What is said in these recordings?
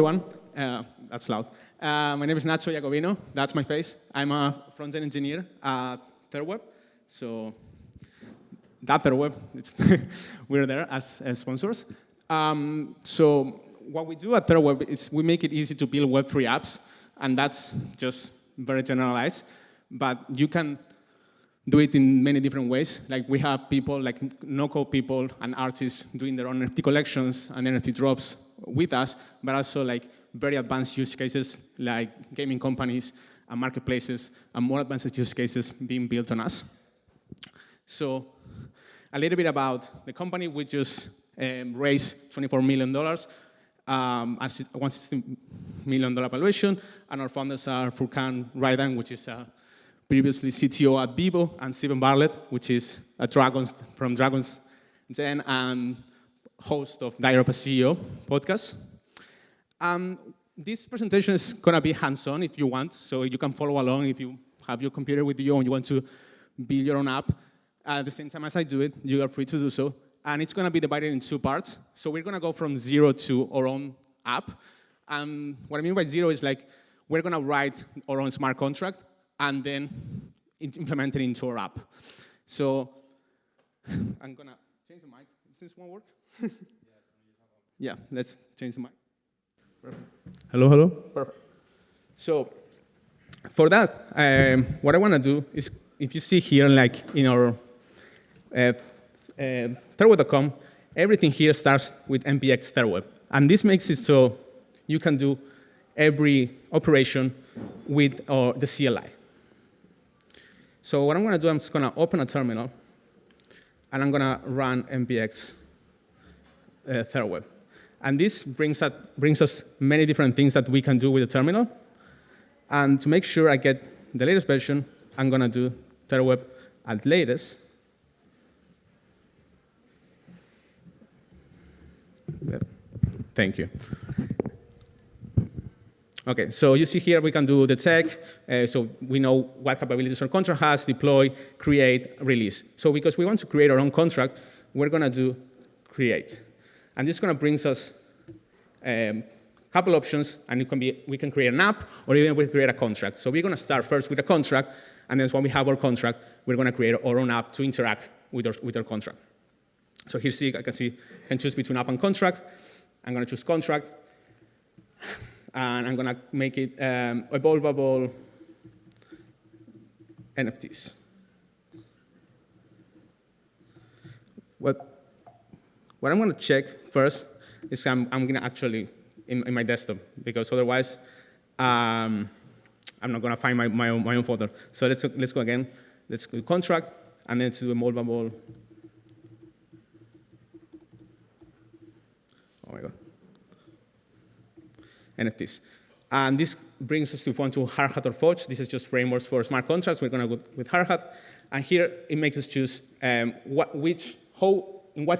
everyone. That's loud. My name is Nacho Iacovino. That's my face. I'm a front-end engineer at thirdweb. So that thirdweb, we're there as sponsors. So what we do at thirdweb is we make it easy to build Web3 apps, and that's just very generalized. But you can do it in many different ways. Like we have people, like no-code people and artists doing their own NFT collections and NFT drops with us, but also like very advanced use cases like gaming companies and marketplaces and more advanced use cases being built on us. So a little bit about the company. We just raised $24 million, at $160 million valuation, and our founders are Furkan Raidan, which is previously CTO at Zebu, and Steven Bartlett, which is from Dragon's Den and host of Diary CEO podcast. This presentation is going to be hands-on if you want, so you can follow along if you have your computer with you and you want to build your own app. At the same time as I do it, you are free to do so. And it's going to be divided in two parts. So we're going to go from zero to our own app. And what I mean by zero is like we're going to write our own smart contract and then implement it into our app. So I'm going to change the mic. Is this one work? Yeah, let's change the mic. Perfect. Hello? Perfect. So for that, what I want to do is, if you see here, like in our thirdweb.com, everything here starts with npx thirdweb. And this makes it so you can do every operation with the CLI. So what I'm going to do, I'm just going to open a terminal, and I'm going to run npx thirdweb. And this brings us many different things that we can do with the terminal. And to make sure I get the latest version, I'm going to do thirdweb at latest. Thank you. OK, so you see here we can do the tech. So we know what capabilities our contract has, deploy, create, release. So because we want to create our own contract, we're going to do create. And this is going to bring us a couple options, and we can create an app, or even we create a contract. So we're going to start first with a contract, and then when we have our contract, we're going to create our own app to interact with our contract. So here, I can choose between app and contract. I'm going to choose contract, and I'm going to make it evolvable NFTs. What I'm going to check first is I'm going to actually in my desktop, because otherwise I'm not going to find my own folder. So let's go again. Let's do contract, and then to do evolvable. Oh my God. NFTs. And this brings us to Hardhat or Forge. This is just frameworks for smart contracts. We're going to go with Hardhat. And here it makes us choose in what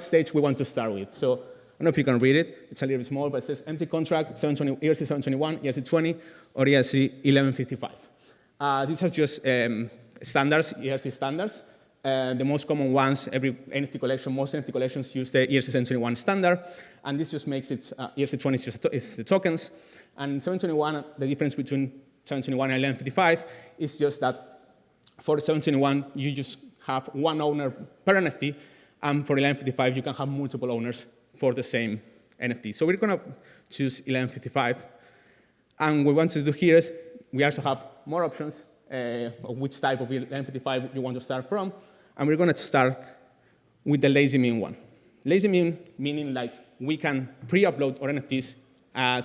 stage we want to start with. So I don't know if you can read it. It's a little bit small, but it says empty contract, ERC 721, ERC 20, or ERC 1155. These are just standards, ERC standards. The most common ones, most NFT collections use the ERC 721 standard. And this just makes it, ERC 20 is the tokens. And 721, the difference between 721 and 1155 is just that for 721, you just have one owner per NFT. And for 1155, you can have multiple owners for the same NFT. So we're going to choose 1155. And what we want to do here is we also have more options of which type of 1155 you want to start from. And we're going to start with the lazy min one. Lazy min meaning like we can pre-upload our NFTs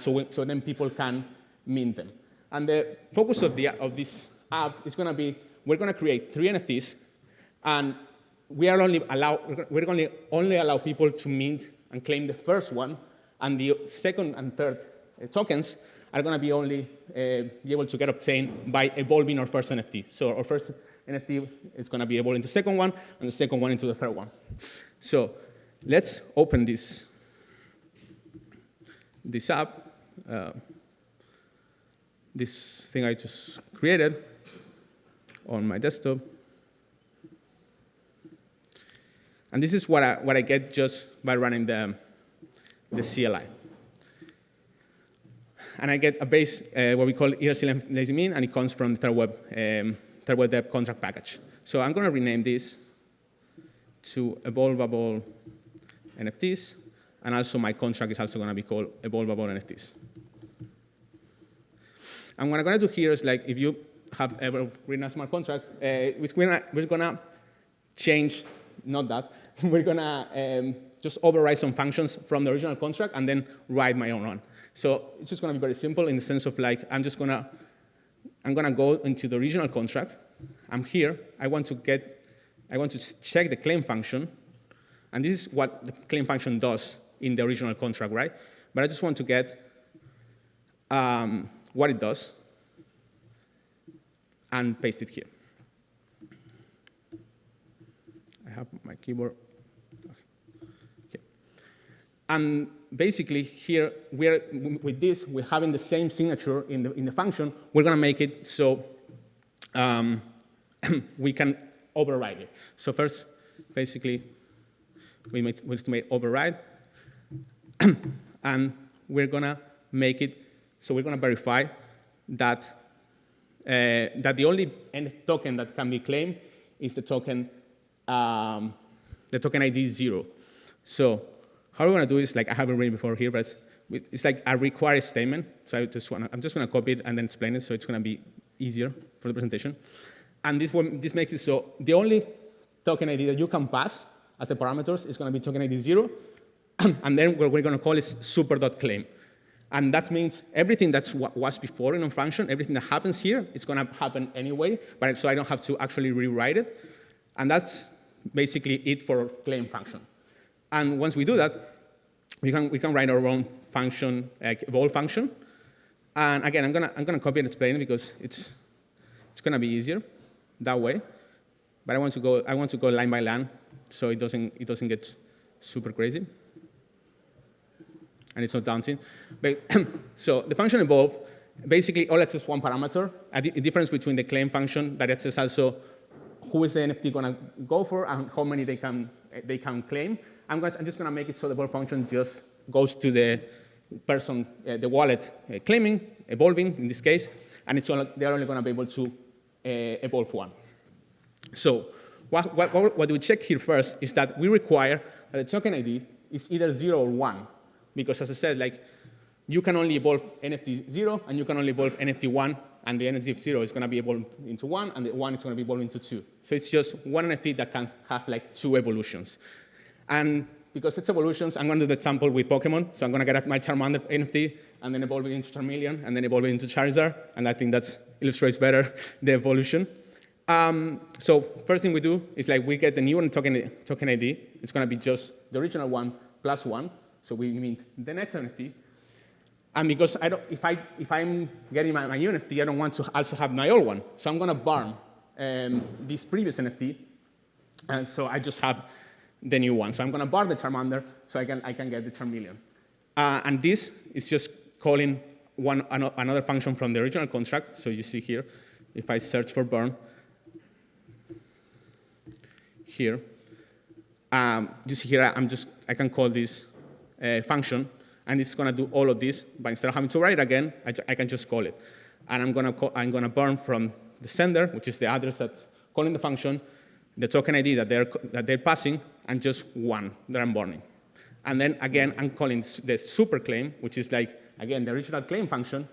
so then people can mint them. And the focus of this app is going to be we're going to create 3 NFTs, and we're going to only allow people to mint and claim the first one, and the second and third tokens are going to be only be able to get obtained by evolving our first NFT. So our first NFT is going to be evolved into the second one, and the second one into the third one. So let's open this app, this thing I just created on my desktop. And this is what I get just by running the CLI. and I get a base, what we call ERC lazy mean, and it comes from the thirdweb dev contract package. So I'm going to rename this to evolvable NFTs, and also my contract is also going to be called evolvable NFTs. And what I'm going to do here is, like, if you have ever written a smart contract, we're going to change, not that, we're going to just override some functions from the original contract and then write my own one. So it's just going to be very simple in the sense of, like, I'm going to go into the original contract. I'm here. I want to check the claim function. And this is what the claim function does in the original contract, right? But I just want to get what it does and paste it here. I have my keyboard. Okay. And basically here, with this, we're having the same signature in the function. We're going to make it so we can override it. So first, basically, we make override, and we're going to make it so we're going to verify that the only token that can be claimed is the token ID 0. So how we're going to do is, like, I haven't written before here, but it's like a require statement. So I'm just going to copy it and then explain it, so it's going to be easier for the presentation. And this makes it so the only token ID that you can pass as the parameters is going to be token ID 0, and then what we're going to call is super.claim. And that means everything that's what was before in a function, everything that happens here, it's going to happen anyway, but so I don't have to actually rewrite it. And that's basically it for claim function. And once we do that, we can write our own function, like evolve function. And again, I'm gonna copy and explain it because it's gonna be easier that way. But I want to go line by line so it doesn't get super crazy. And it's not daunting. But so the function evolve, basically all it says one parameter, a difference between the claim function that it says also who is the NFT going to go for and how many they can claim. I'm just going to make it so the evolve function just goes to the person, the wallet claiming, evolving in this case, and they're only going to be able to evolve one. So what we check here first is that we require that the token ID is either 0 or 1. Because as I said, like, you can only evolve NFT 0, and you can only evolve NFT 1, and the NFT 0 is going to be evolved into 1, and the 1 is going to be evolved into 2. So it's just one NFT that can have, like, 2 evolutions. And because it's evolutions, I'm going to do the example with Pokemon. So I'm going to get my Charmander NFT, and then evolve it into Charmeleon, and then evolve it into Charizard. And I think that illustrates better the evolution. So first thing we do is, like, we get the new token ID. It's going to be just the original one plus 1. So we mean the next NFT. And because if I'm getting my new NFT, I don't want to also have my old one. So I'm going to burn this previous NFT. And so I just have the new one. So I'm going to burn the Charmander so I can get the Charmeleon. And this is just calling another function from the original contract. So you see here, if I search for burn here, you see here I can call this function, and it's going to do all of this, but instead of having to write it again, I can just call it. And I'm going to burn from the sender, which is the address that's calling the function, the token ID that they're passing, and just 1 that I'm burning. And then again, I'm calling the super claim, which is, like, again, the original claim function,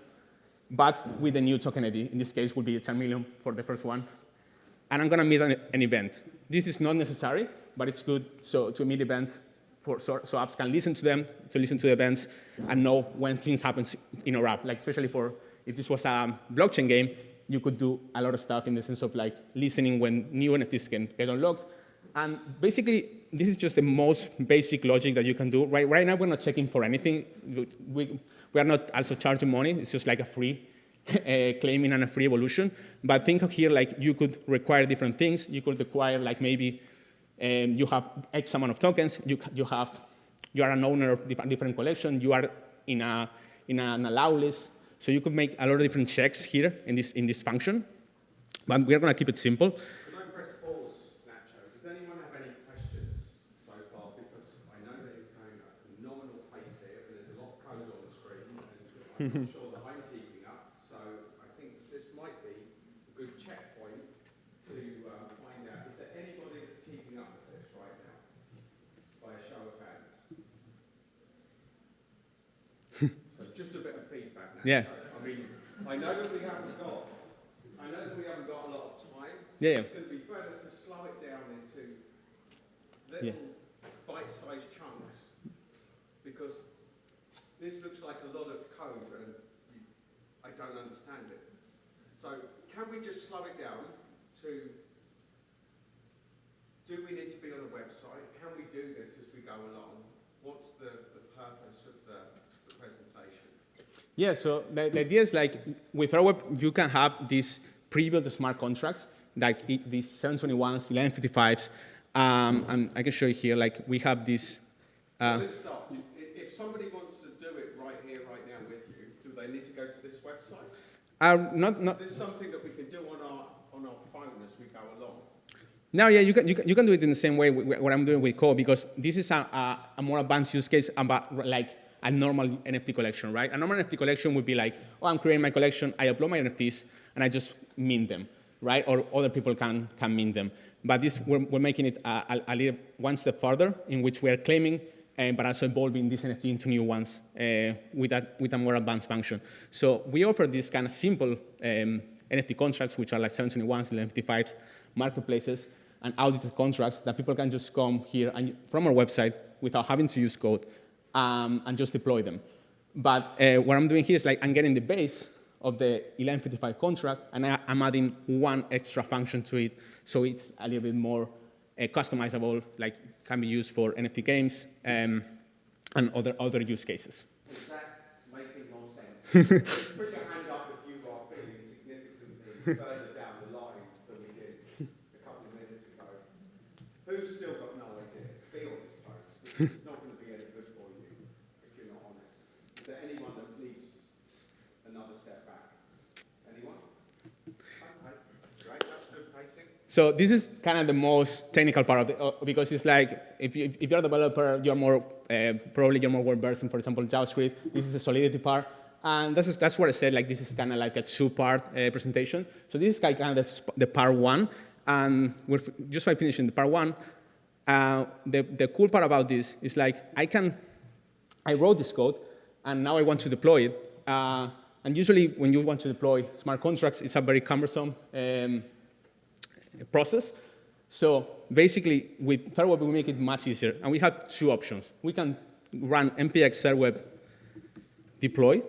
but with the new token ID. In this case, would be a Charmeleon for the first one. And I'm going to meet an event. This is not necessary, but it's good to meet events so apps can listen to them, to listen to the events, and know when things happen in our app. Like, especially if this was a blockchain game, you could do a lot of stuff in the sense of, like, listening when new NFTs can get unlocked. And basically, this is just the most basic logic that you can do. Right now, we're not checking for anything. We are not also charging money. It's just like a free claiming and a free evolution. But think of here, like, you could require different things. You could require, like, maybe you have X amount of tokens. You are an owner of different collection. You are in an allow list. So you could make a lot of different checks here in this function. But we're going to keep it simple. Can I press pause, Nacho? Does anyone have any questions so far? Because I know that it's going at a phenomenal pace here, and there's a lot of code on the screen, and I'm not sure the Yeah. I mean, I know that we haven't got a lot of time. Yeah. It's going to be better to slow it down into little bite-sized chunks, because this looks like a lot of code and I don't understand it. So can we just slow it down to, do we need to be on a website? Can we do this as we go along? What's the purpose of the presentation? Yeah, so the idea is like with thirdweb, you can have these pre-built smart contracts, like these 721s, 1155s, and I can show you here, like we have this. Let's start. If somebody wants to do it right here, right now with you, do they need to go to this website? Not. Is this something that we can do on our phone as we go along? No, yeah, you can do it in the same way what I'm doing with code, because this is a more advanced use case about like a normal NFT collection, right? A normal NFT collection would be like, oh, I'm creating my collection, I upload my NFTs, and I just mint them, right? Or other people can mint them. But this, we're making it a little one step further, in which we are claiming, but also evolving this NFT into new ones with a more advanced function. So we offer these kind of simple NFT contracts, which are like 721s, 1155s, marketplaces, and audited contracts that people can just come here and from our website without having to use code and just deploy them. But what I'm doing here is like I'm getting the base of the 1155 contract, and I'm adding one extra function to it, so it's a little bit more customizable, like can be used for NFT games and other use cases. Is that making more sense? Put your hand up if you are feeling significantly further down the line than we did a couple of minutes ago. Who's still got no idea? Be honest, folks. This is not going to be any good for you if you're not honest. Is there anyone that needs another step back? Anyone? Okay, great. That's good pacing. So this is kind of the most technical part of it, because it's like if you're a developer, you're more probably you're more well versed in, for example, JavaScript. This is the Solidity part, and that's what I said. Like this is kind of like a two-part presentation. So this is kind of the part one, and we're just by finishing the part one. The cool part about this is like I wrote this code, and now I want to deploy it. And usually when you want to deploy smart contracts, it's a very cumbersome process. So basically, with thirdweb, we make it much easier. And we have two options. We can run npx thirdweb deploy,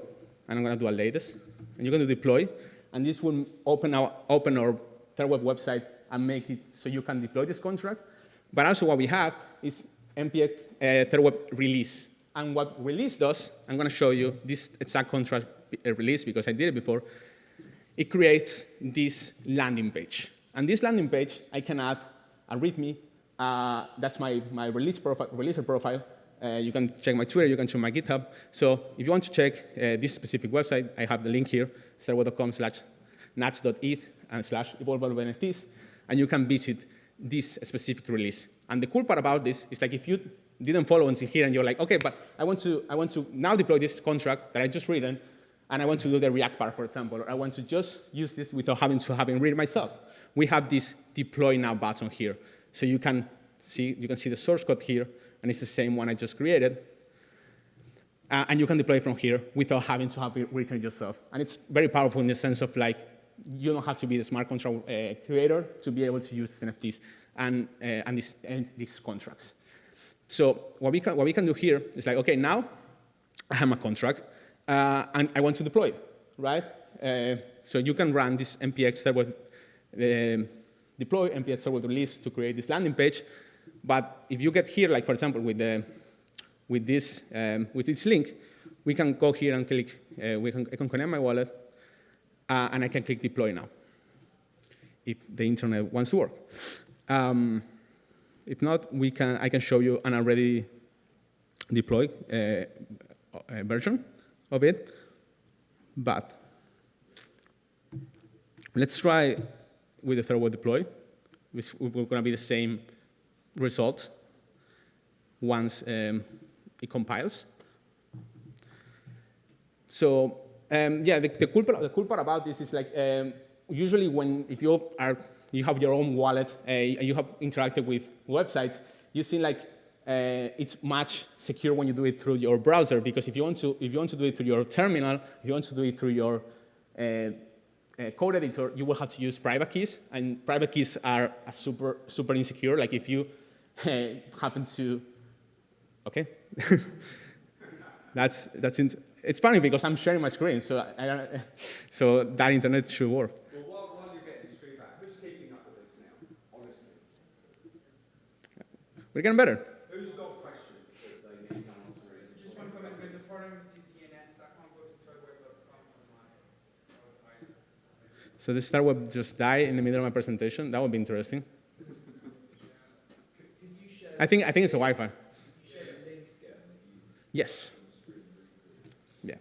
and I'm going to do a latest. And you're going to deploy, and this will open our thirdweb website and make it so you can deploy this contract. But also what we have is npx thirdweb release. And what release does, I'm going to show you this exact contract release because I did it before. It creates this landing page. And this landing page, I can add a README. That's my releaser profile. You can check my Twitter. You can check my GitHub. So if you want to check this specific website, I have the link here, thirdweb.com/nats.eth and /evolveNFTs, and you can visit this specific release. And the cool part about this is like if you didn't follow until here and you're like, okay, but I want to now deploy this contract that I just written, and I want to do the React part, for example, or I want to just use this without having read it myself. We have this deploy now button here. So you can see the source code here, and it's the same one I just created. And you can deploy from here without having to have it written yourself. And it's very powerful in the sense of like, you don't have to be the smart contract creator to be able to use these NFTs and these contracts. So what we can do here is like, okay, now I have my contract, and I want to deploy it, right? So you can run this npx thirdweb deploy, npx thirdweb release to create this landing page. But if you get here, like for example, with this link, we can go here and click. I can connect my wallet, and I can click deploy now. If the internet wants to work. If not, I can show you an already deployed version of it. But let's try with the thirdweb deploy. We're going to be the same result once it compiles. So yeah, the cool part about this is like usually if you have your own wallet and you have interacted with websites, you see like it's much secure when you do it through your browser, because if you want to do it through your terminal, if you want to do it through your code editor, you will have to use private keys, and private keys are super insecure. Like if you happen to, okay, it's funny because I'm sharing my screen, so so that internet should work. Well, while you're getting this feedback, who's keeping up with this now, honestly? We're getting better. Who's got questions that they need answering? Just one comment, there's a forum to TNS, I can't go to thirdweb.com on my iPad. So this thirdweb just died in the middle of my presentation. That would be interesting. Can you share? I think it's a Wi-Fi. Can you share a link? Yes. Yeah.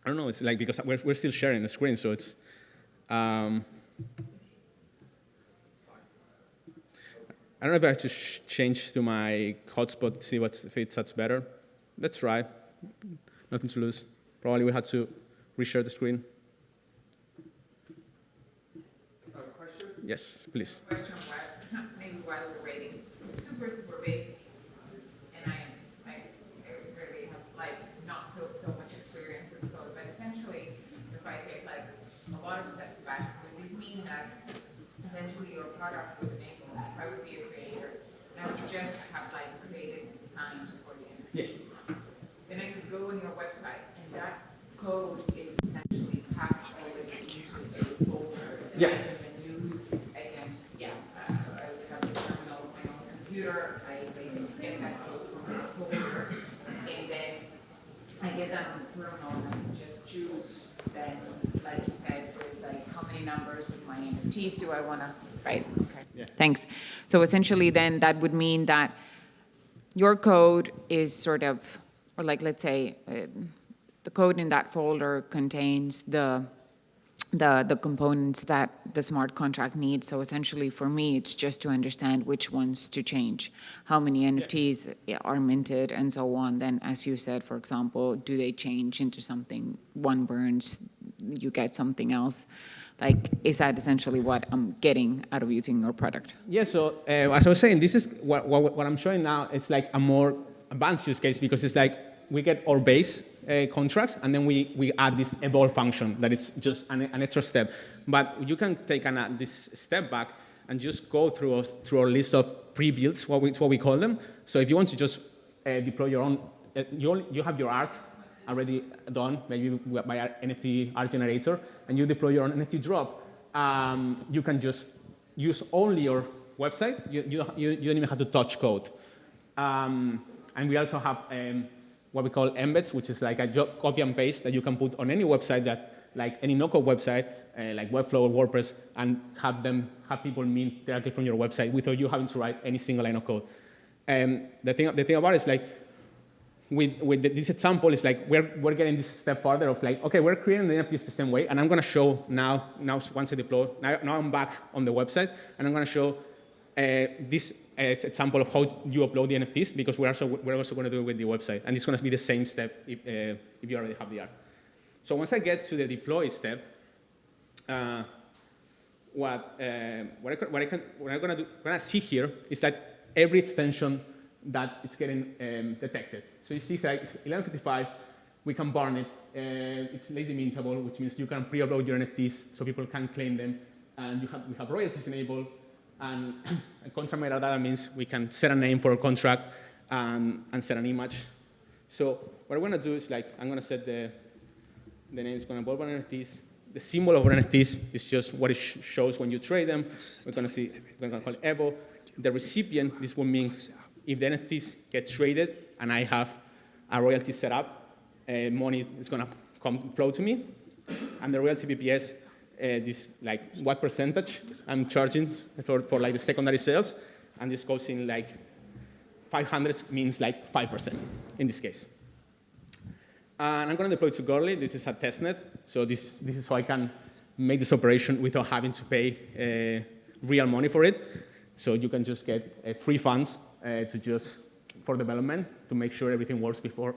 I don't know. It's like because we're still sharing the screen, so it's. I don't know if I have to change to my hotspot, see if that's better. Let's try. Nothing to lose. Probably we had to reshare the screen. Question? Yes, please. Question maybe while we're waiting. Super basic, and I really have like not so much experience with code, but essentially, if I take like a lot of steps back, would this mean that essentially your product would make, I would be a creator, and I would just have like created designs for the NFTs. Then I could go on your website, and that code is essentially packed already into a folder that Yeah. I can use. I would have the terminal on my own computer. I basically get that code from that folder, and then I get that on the terminal, and I can just choose then, like you said, with like how many numbers of my NFTs do I want to, right? Okay. Yeah. Thanks. So essentially then that would mean that your code is sort of, or like let's say the code in that folder contains the components that the smart contract needs. So essentially for me, it's just to understand which ones to change, how many NFTs are minted and so on. Then as you said, for example, do they change into something, one burns, you get something else? Like, is that essentially what I'm getting out of using your product? Yeah, so as I was saying, this is what I'm showing now. It's like a more advanced use case because it's like we get our base contracts and then we add this evolve function that is just an extra step. But you can take this step back and just go through our list of pre-builds, what we call them. So if you want to just deploy your own, you have your art already done, maybe by our NFT art generator, and you deploy your own NFT drop, you can just use only your website. You don't even have to touch code. And we also have what we call embeds, which is like a copy and paste that you can put on any website that, like any no-code website, like Webflow or WordPress, and have people mint directly from your website without you having to write any single line of code. The thing about it is like, with this example, is like we're getting this step further of like, okay, we're creating the NFTs the same way, and I'm going to show now once I deploy, now I'm back on the website, and I'm going to show this example of how you upload the NFTs, because we're also going to do it with the website, and it's going to be the same step if you already have the art. So once I get to the deploy step, what I'm going to see here is that every extension that it's getting detected. So you see, like, it's 11:55. We can burn it. It's lazy mintable, which means you can pre-upload your NFTs so people can claim them, and we have royalties enabled. And contract metadata means we can set a name for a contract and set an image. So what I'm going to do is, like, I'm going to set the name is going to involve NFTs. The symbol of NFTs is just what it shows when you trade them. We're going to call it Evo. The recipient, this one means if the NFTs get traded and I have a royalty set up, money is going to flow to me. And the royalty BPS, this, like, what percentage I'm charging for like the secondary sales. And this goes in like 500 means like 5% in this case. And I'm going to deploy to Gurley. This is a testnet. So this is how I can make this operation without having to pay real money for it. So you can just get free funds for development to make sure everything works before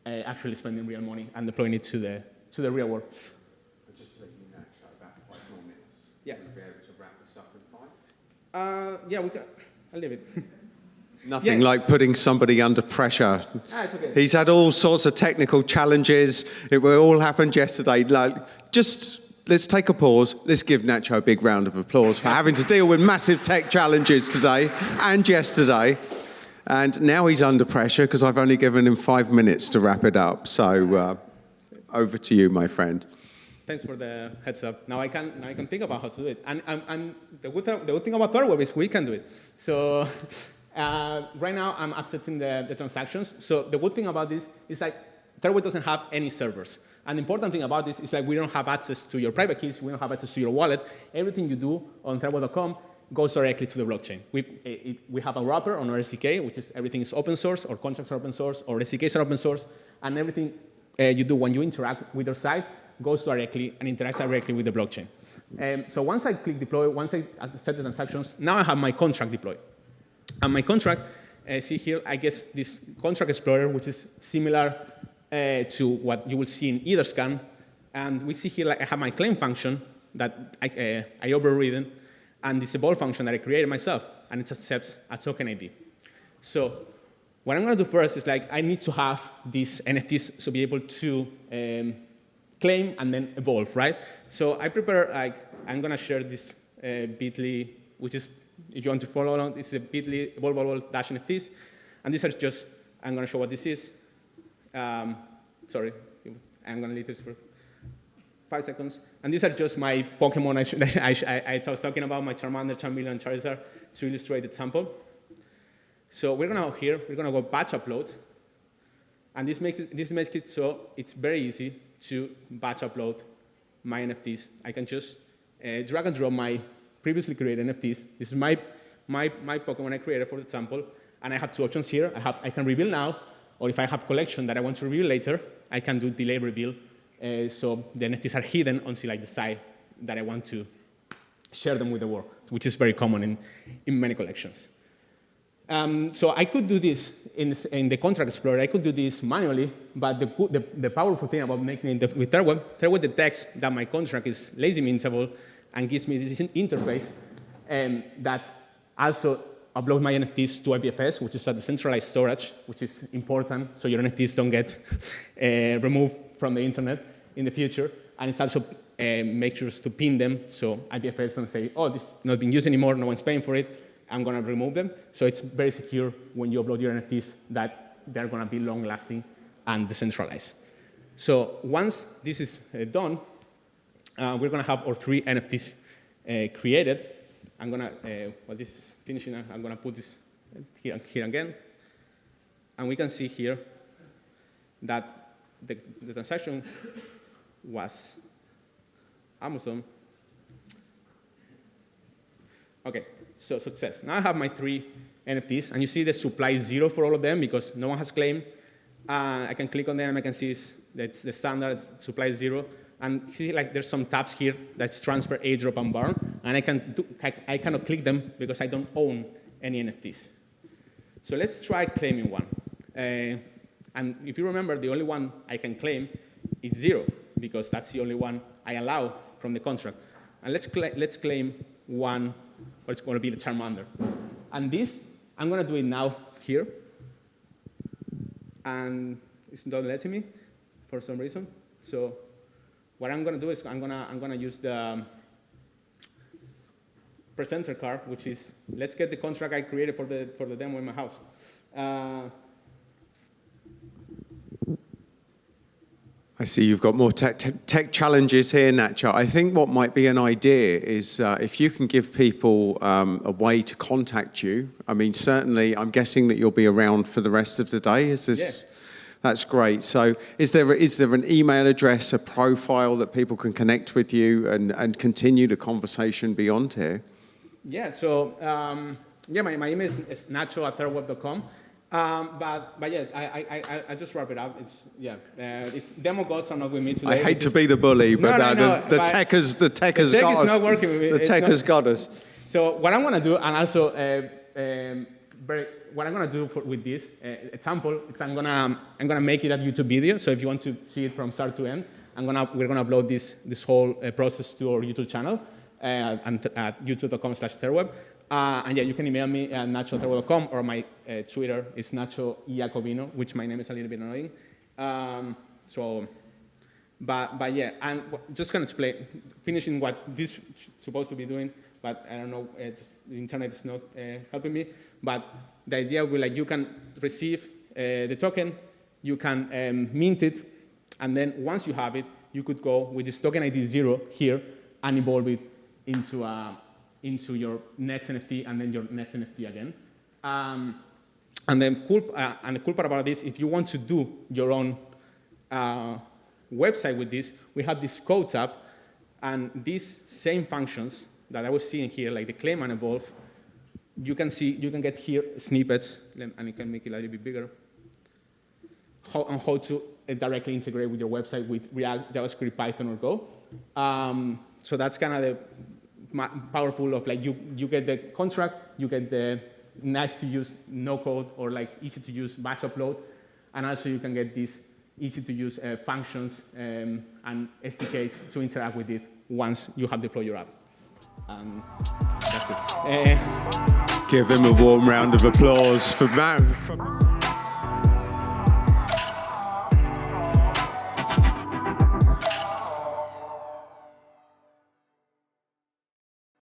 actually spending real money and deploying it to the real world. Just to let you know, about 5 more minutes. Yeah. You'll be able to wrap this up in 5. Yeah, we can. I'll leave it. Nothing Yeah. like putting somebody under pressure. It's okay. He's had all sorts of technical challenges. It all happened yesterday. Like, just let's take a pause. Let's give Nacho a big round of applause for having to deal with massive tech challenges today and yesterday. And now he's under pressure because I've only given him 5 minutes to wrap it up. So over to you, my friend. Thanks for the heads up. Now I can think about how to do it. And the good thing about thirdweb is we can do it. So right now I'm accepting the transactions. So the good thing about this is like thirdweb doesn't have any servers. And the important thing about this is like we don't have access to your private keys. We don't have access to your wallet. Everything you do on thirdweb.com goes directly to the blockchain. We have a wrapper on our SDK, which is everything is open source, or contracts are open source, or SDKs are open source, and everything you do when you interact with your site goes directly and interacts directly with the blockchain. So once I click deploy, once I set the transactions, now I have my contract deployed. And my contract, see here, I guess this contract explorer, which is similar to what you will see in Etherscan. And we see here, like, I have my claim function that I overridden, and this evolve function that I created myself, and it accepts a token ID. So what I'm going to do first is like I need to have these NFTs to be able to claim and then evolve, right? So I prepare, like, I'm going to share this bit.ly, which is, if you want to follow along, it's a bit.ly evolvable-NFTs. And these are just, I'm going to show what this is. Sorry, I'm going to leave this for 5 seconds. And these are just my Pokemon I was talking about, my Charmander, Charmeleon, and Charizard, to illustrate the sample. So we're going to go batch upload. And this makes it so it's very easy to batch upload my NFTs. I can just drag and drop my previously created NFTs. This is my Pokemon I created for the sample. And I have 2 options here. I can reveal now, or if I have collection that I want to reveal later, I can do delay reveal. So the NFTs are hidden until I decide that I want to share them with the world, which is very common in many collections. So I could do this in the contract explorer. I could do this manually, but the powerful thing about making it with thirdweb detects that my contract is lazy mintable and gives me this interface that also uploads my NFTs to IPFS, which is a decentralized storage, which is important so your NFTs don't get removed from the internet in the future. And it's also makes sure to pin them so IPFS doesn't say, oh, this is not being used anymore, no one's paying for it, I'm going to remove them. So it's very secure when you upload your NFTs that they're going to be long-lasting and decentralized. So once this is done, we're going to have our 3 NFTs created. I'm going to, while this is finishing, I'm going to put this here again. And we can see here that the transaction was Amazon. OK, so success. Now I have my 3 NFTs, and you see the supply is 0 for all of them because no one has claimed. I can click on them, and I can see that's the standard supply is 0. And see, like, there's some tabs here that's transfer, airdrop, and burn. And I cannot click them because I don't own any NFTs. So let's try claiming one. And if you remember, the only one I can claim is 0 because that's the only one I allow from the contract. And let's claim one, what's going to be the Charmander. And this, I'm going to do it now here. And it's not letting me for some reason. So what I'm going to do is I'm going to use the presenter card, which is, let's get the contract I created for the demo in my house. I see you've got more tech challenges here, Nacho. I think what might be an idea is if you can give people a way to contact you. I mean, certainly, I'm guessing that you'll be around for the rest of the day. Is this? Yeah. That's great. So is there an email address, a profile that people can connect with you and continue the conversation beyond here? Yeah, so my email is nacho@thirdweb.com. But yeah, I just wrap it up. It's demo gods are not with me today. I hate to be the bully, but the tech has got us. Is not working with me. The tech has got us. So what I'm going to do, and also what I'm going to do with this example is I'm gonna make it a YouTube video. So if you want to see it from start to end, we're gonna upload this whole process to our YouTube channel. and at youtube.com/thirdweb. And yeah, you can email me at nacho@thirdweb.com, or my Twitter is Nacho Iacovino, which my name is a little bit annoying. But yeah, and just gonna explain, finishing what this is supposed to be doing, but I don't know, the internet is not helping me. But the idea will be like you can receive the token, you can mint it, and then once you have it, you could go with this token ID 0 here and evolve it into your next NFT and then your next NFT again. And the cool part about this, if you want to do your own website with this, we have this code tab, and these same functions that I was seeing here, like the claim and evolve, you can get here snippets, and you can make it a little bit bigger, how to directly integrate with your website with React, JavaScript, Python, or Go. So that's kind of the powerful of like you get the contract, you get the nice to use no code or like easy to use batch upload, and also you can get these easy to use functions and SDKs to interact with it once you have deployed your app. That's it. Give him a warm round of applause for that.